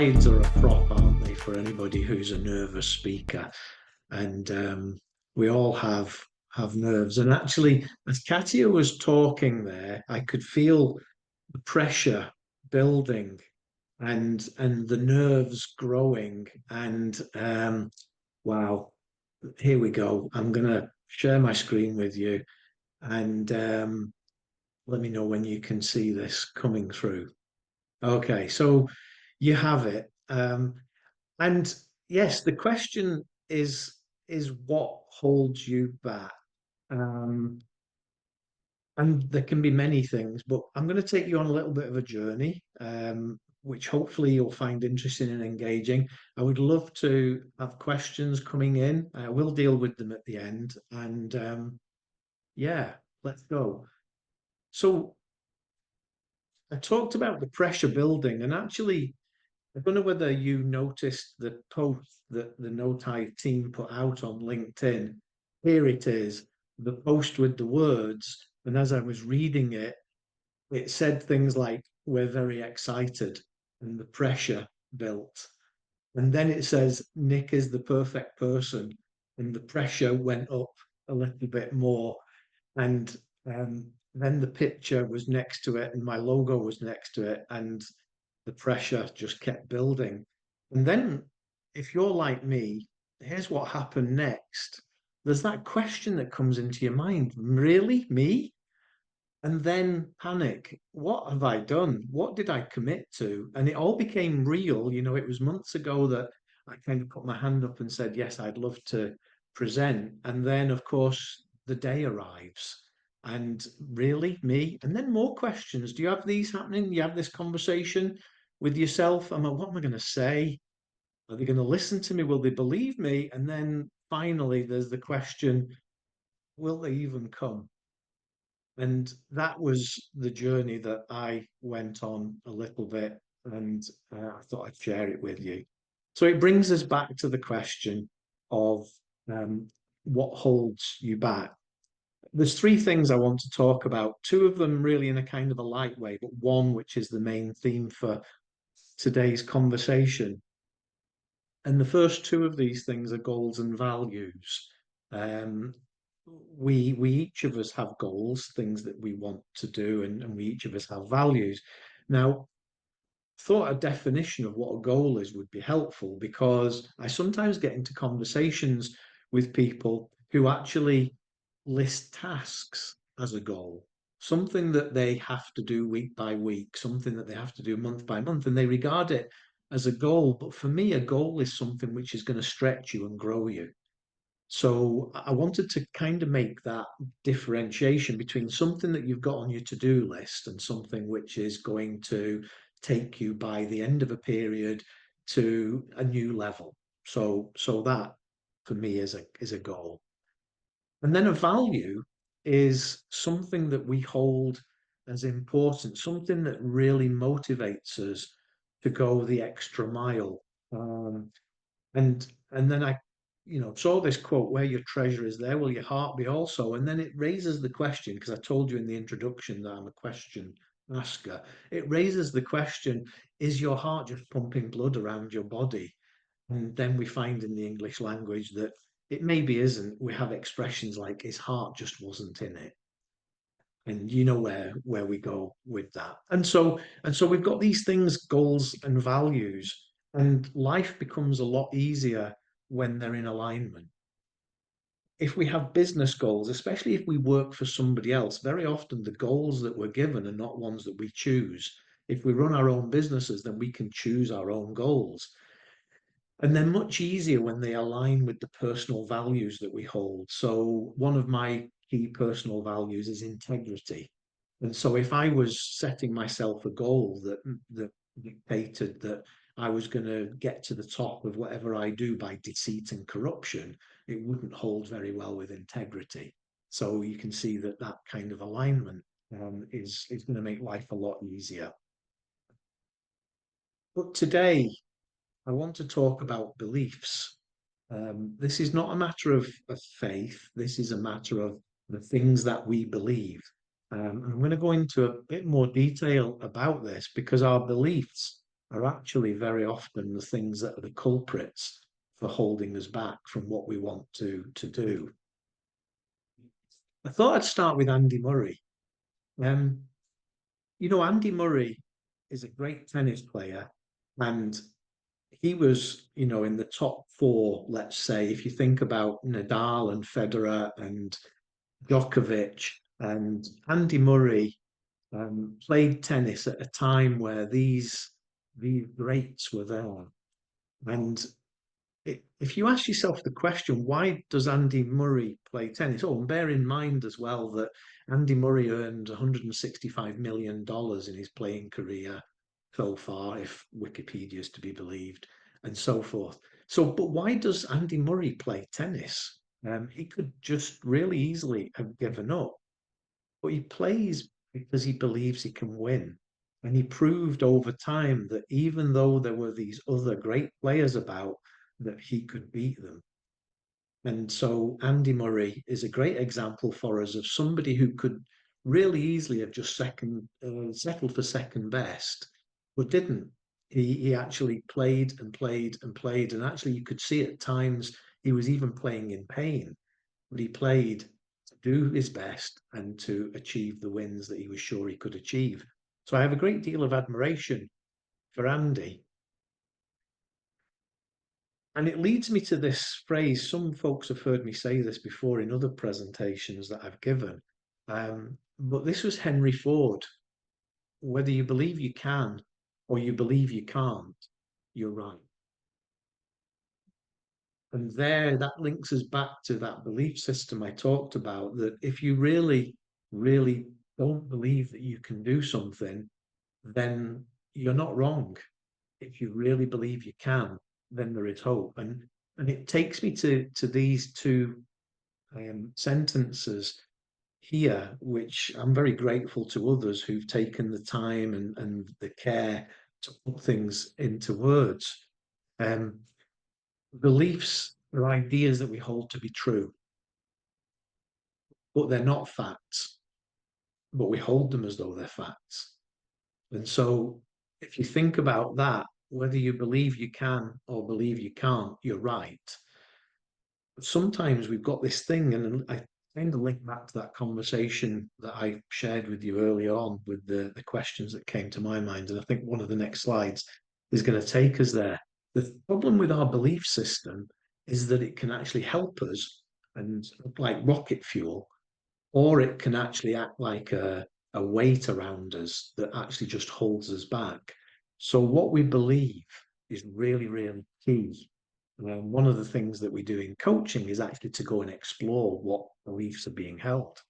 slides are a prop, aren't they, for anybody who's a nervous speaker? And we all have nerves. And actually, as Katia was talking there, I could feel the pressure building and the nerves growing. And wow, here we go. I'm gonna share my screen with you, and let me know when you can see this coming through. Okay, so you have it. And yes, the question is what holds you back? Um, and there can be many things, but I'm going to take you on a little bit of a journey, which hopefully you'll find interesting and engaging. I would love to have questions coming in. We'll deal with them at the end. And yeah, let's go. So I talked about the pressure building, and actually, I don't know whether you noticed the post that the No Tie team put out on LinkedIn. Here it is, the post with the words. And as I was reading it, it said things like, "We're very excited," and the pressure built. And then it says, "Nick is the perfect person," and the pressure went up a little bit more. And then the picture was next to it, and my logo was next to it, and the pressure just kept building. And then, if you're like me, here's what happened next. There's that question that comes into your mind, really, me? And then panic. What have I done? What did I commit to? And it all became real. It was months ago that I kind of put my hand up and said, yes, I'd love to present. And then, of course, the day arrives. And really, me? And then more questions. Do you have these happening? You have this conversation with yourself? I'm like, what am I going to say? Are they going to listen to me? Will they believe me? And then finally, there's the question, will they even come? And that was the journey that I went on a little bit, and I thought I'd share it with you. So it brings us back to the question of um, what holds you back. There's three things I want to talk about, two of them really in a kind of a light way, but one which is the main theme for today's conversation. And the first two of these things are goals and values. Um, we each of us have goals, things that we want to do, and we each of us have values. Now, thought a definition of what a goal is would be helpful because I sometimes get into conversations with people who actually list tasks as a goal, something that they have to do week by week, something that they have to do month by month, and they regard it as a goal. But for me, a goal is something which is going to stretch you and grow you. So I wanted to kind of make that differentiation between something that you've got on your to-do list and something which is going to take you by the end of a period to a new level. So that for me is a goal. And then a value is something that we hold as important, something that really motivates us to go the extra mile. And then I, saw this quote, "Where your treasure is, there will your heart be also." And then it raises the question, because I told you in the introduction that I'm a question asker. It raises the question, is your heart just pumping blood around your body? And then we find in the English language that it maybe isn't. We have expressions like his heart just wasn't in it. And you know where we go with that. And so we've got these things, goals and values, and life becomes a lot easier when they're in alignment. If we have business goals, especially if we work for somebody else, very often the goals that we're given are not ones that we choose. If we run our own businesses, then we can choose our own goals. And they're much easier when they align with the personal values that we hold. So, one of my key personal values is integrity. And so, if I was setting myself a goal that dictated that I was going to get to the top of whatever I do by deceit and corruption, it wouldn't hold very well with integrity. So, you can see that that kind of alignment is going to make life a lot easier. But today, I want to talk about beliefs. This is not a matter of faith. This is a matter of the things that we believe. I'm going to go into a bit more detail about this because our beliefs are actually very often the things that are the culprits for holding us back from what we want to do. I thought I'd start with Andy Murray. Um, Andy Murray is a great tennis player, and he was, in the top four, let's say, if you think about Nadal and Federer and Djokovic and Andy Murray played tennis at a time where these greats were there. And if you ask yourself the question, why does Andy Murray play tennis? Oh, and bear in mind as well that Andy Murray earned $165 million in his playing career so far, if Wikipedia is to be believed, and so forth. So, but why does Andy Murray play tennis? He could just really easily have given up, but he plays because he believes he can win. And he proved over time that even though there were these other great players about, that he could beat them. And so Andy Murray is a great example for us of somebody who could really easily have just settled for second best, but didn't. He actually played and played and played, and actually you could see at times he was even playing in pain, but he played to do his best and to achieve the wins that he was sure he could achieve. So I have a great deal of admiration for Andy. And it leads me to this phrase. Some folks have heard me say this before in other presentations that I've given. But this was Henry Ford. Whether you believe you can or you believe you can't, you're right. And there, that links us back to that belief system I talked about, that if you really, really don't believe that you can do something, then you're not wrong. If you really believe you can, then there is hope. And it takes me to these two sentences here, which I'm very grateful to others who've taken the time and the care to put things into words. Um, Beliefs are ideas that we hold to be true, but they're not facts, but we hold them as though they're facts. And so if you think about that, whether you believe you can or believe you can't, you're right. But sometimes we've got this thing, and I kind of link back to that conversation that I shared with you earlier on with the questions that came to my mind. And I think one of the next slides is going to take us there. The problem with our belief system is that it can actually help us and like rocket fuel, or it can actually act like a weight around us that actually just holds us back. So what we believe is really, really key. One of the things that we do in coaching is actually to go and explore what beliefs are being held.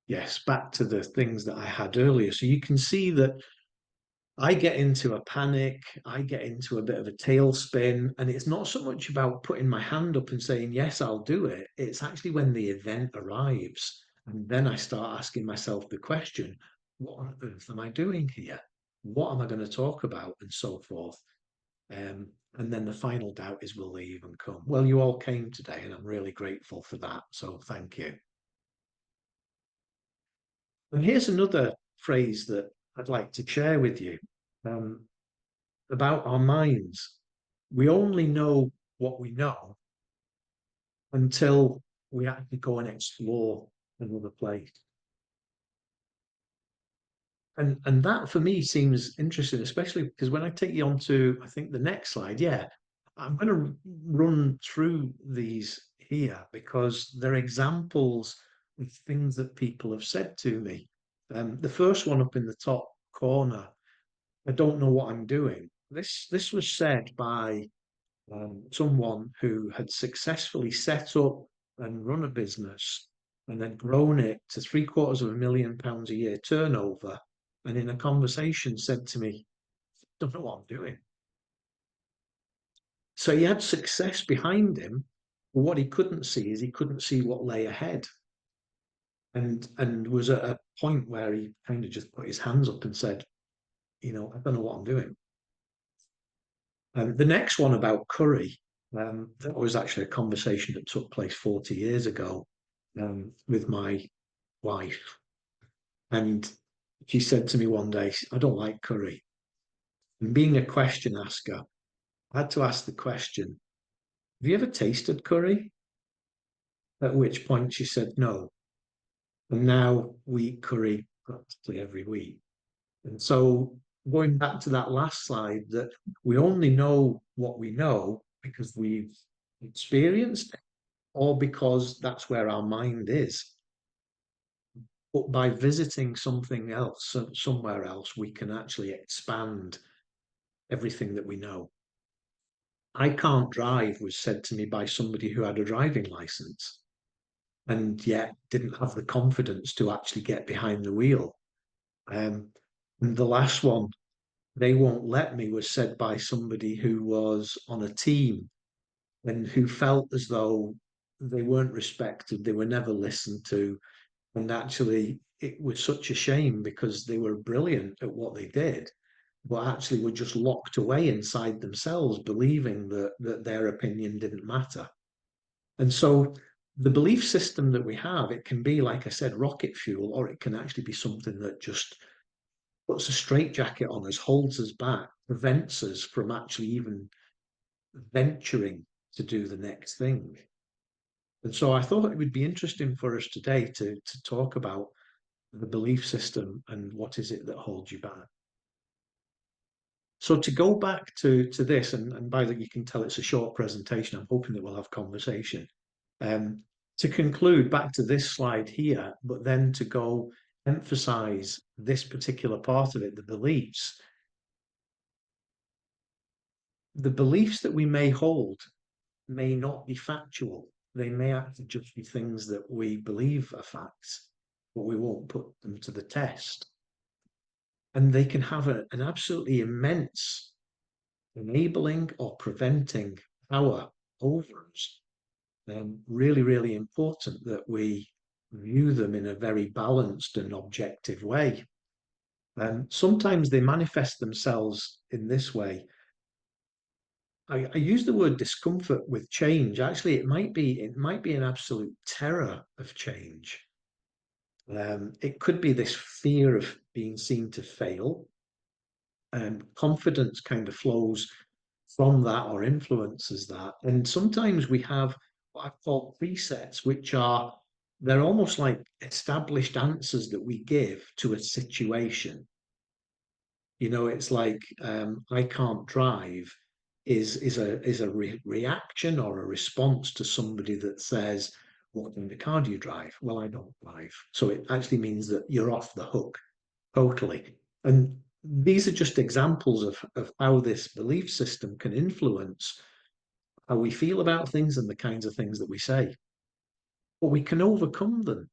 Yes, back to the things that I had earlier. So you can see that I get into a panic, I get into a bit of a tailspin, and it's not so much about putting my hand up and saying, yes, I'll do it. It's actually when the event arrives. And then I start asking myself the question, what on earth am I doing here? What am I going to talk about? And so forth. And then the final doubt is, will they even come? Well, you all came today, and I'm really grateful for that. So thank you. And here's another phrase that I'd like to share with you. Um, about our minds. We only know what we know until we actually go and explore another place. And that for me seems interesting, especially because when I take you on to, I think the next slide, yeah, I'm going to run through these here because they're examples of things that people have said to me. The first one up in the top corner, I don't know what I'm doing. This was said by someone who had successfully set up and run a business and then grown it to £750,000 a year turnover. And in a conversation said to me, don't know what I'm doing. So he had success behind him. But what he couldn't see is he couldn't see what lay ahead. And was at a point where he kind of just put his hands up and said, I don't know what I'm doing. The next one about curry, that was actually a conversation that took place 40 years ago with my wife. And she said to me one day, I don't like curry. And being a question asker, I had to ask the question, have you ever tasted curry? At which point she said no. And now we eat curry practically every week. And so going back to that last slide, that we only know what we know because we've experienced it or because that's where our mind is. But by visiting something else, somewhere else, we can actually expand everything that we know. I can't drive was said to me by somebody who had a driving license and yet didn't have the confidence to actually get behind the wheel. Um, and the last one, they won't let me, was said by somebody who was on a team and who felt as though they weren't respected, they were never listened to. And actually, it was such a shame because they were brilliant at what they did, but actually were just locked away inside themselves, believing that their opinion didn't matter. And so the belief system that we have, it can be, like I said, rocket fuel, or it can actually be something that just puts a straitjacket on us, holds us back, prevents us from actually even venturing to do the next thing. And so I thought it would be interesting for us today to talk about the belief system and what is it that holds you back. So to go back to this, and by that you can tell it's a short presentation, I'm hoping that we'll have conversation. Um, to conclude, back to this slide here, but then to go emphasize this particular part of it, the beliefs. The beliefs that we may hold may not be factual. They may actually just be things that we believe are facts, but we won't put them to the test. And they can have an absolutely immense enabling or preventing power over us. Really, really important that we view them in a very balanced and objective way. Sometimes they manifest themselves in this way. I use the word discomfort with change. Actually, it might be an absolute terror of change. It could be this fear of being seen to fail. Confidence kind of flows from that or influences that. And sometimes we have what I call presets, which are they're almost like established answers that we give to a situation. It's like I can't drive is a reaction or a response to somebody that says, "What kind of car do you drive?" Well, I don't drive, so it actually means that you're off the hook totally. And these are just examples of how this belief system can influence how we feel about things and the kinds of things that we say. But we can overcome them.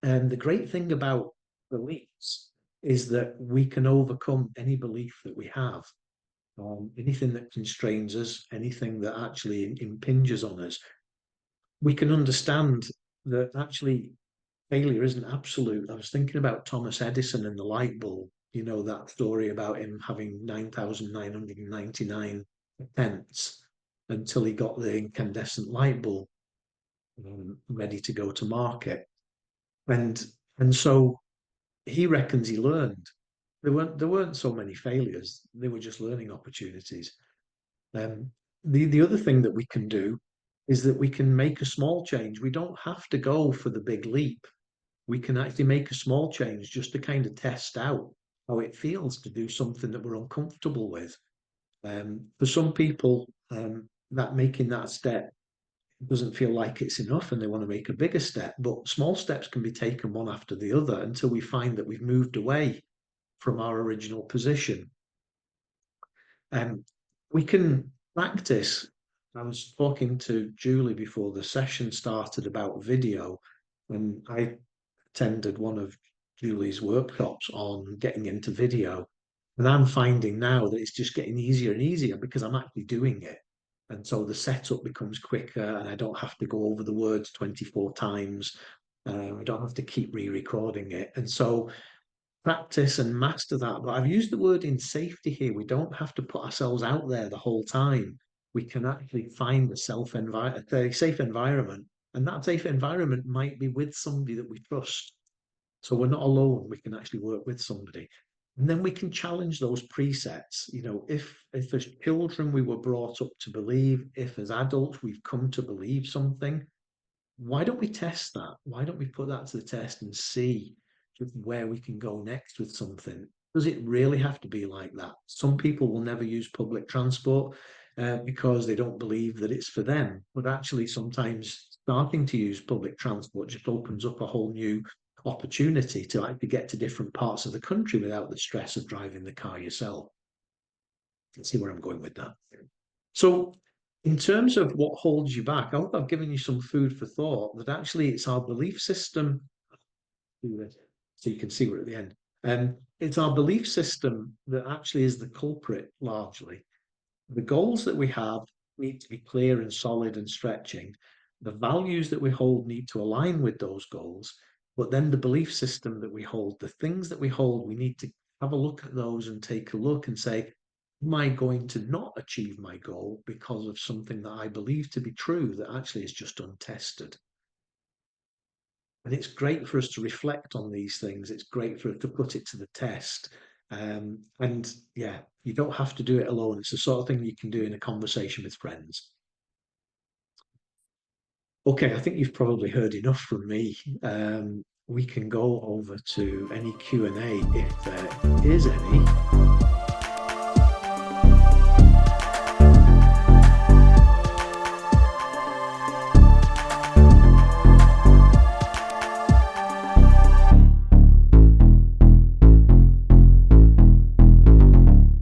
And the great thing about beliefs is that we can overcome any belief that we have. Anything that constrains us, anything that actually impinges on us, we can understand that actually failure isn't absolute. I was thinking about Thomas Edison and the light bulb, that story about him having 9,999 attempts until he got the incandescent light bulb ready to go to market. And so he reckons he learned. There weren't so many failures. They were just learning opportunities. Um, the other thing that we can do is that we can make a small change. We don't have to go for the big leap. We can actually make a small change just to kind of test out how it feels to do something that we're uncomfortable with. For some people, that making that step doesn't feel like it's enough and they want to make a bigger step. But small steps can be taken one after the other until we find that we've moved away from our original position. Um, we can practice. I was talking to Julie before the session started about video, and I attended one of Julie's workshops on getting into video. And I'm finding now that it's just getting easier and easier because I'm actually doing it. And so the setup becomes quicker and I don't have to go over the words 24 times. I don't have to keep re-recording it. And so practice and master that. But I've used the word in safety here. We don't have to put ourselves out there the whole time. We can actually find a safe environment. And that safe environment might be with somebody that we trust. So we're not alone. We can actually work with somebody. And then we can challenge those presets. You know, if as children we were brought up to believe, if as adults we've come to believe something, why don't we test that? Why don't we put that to the test and see where we can go next with something? Does it really have to be like that? Some people will never use public transport because they don't believe that it's for them. But actually, sometimes starting to use public transport just opens up a whole new opportunity to actually get to different parts of the country without the stress of driving the car yourself. You can see where I'm going with that. So, in terms of what holds you back, I hope I've given you some food for thought that actually it's our belief system. So you can see we're at the end. It's our belief system that actually is the culprit largely. The goals that we have need to be clear and solid and stretching. The values that we hold need to align with those goals. But then the belief system that we hold, the things that we hold, we need to have a look at those and take a look and say, am I going to not achieve my goal because of something that I believe to be true that actually is just untested? And it's great for us to reflect on these things. It's great for us to put it to the test. And yeah, you don't have to do it alone. It's the sort of thing you can do in a conversation with friends. Okay, I think you've probably heard enough from me. We can go over to any Q&A if there is any.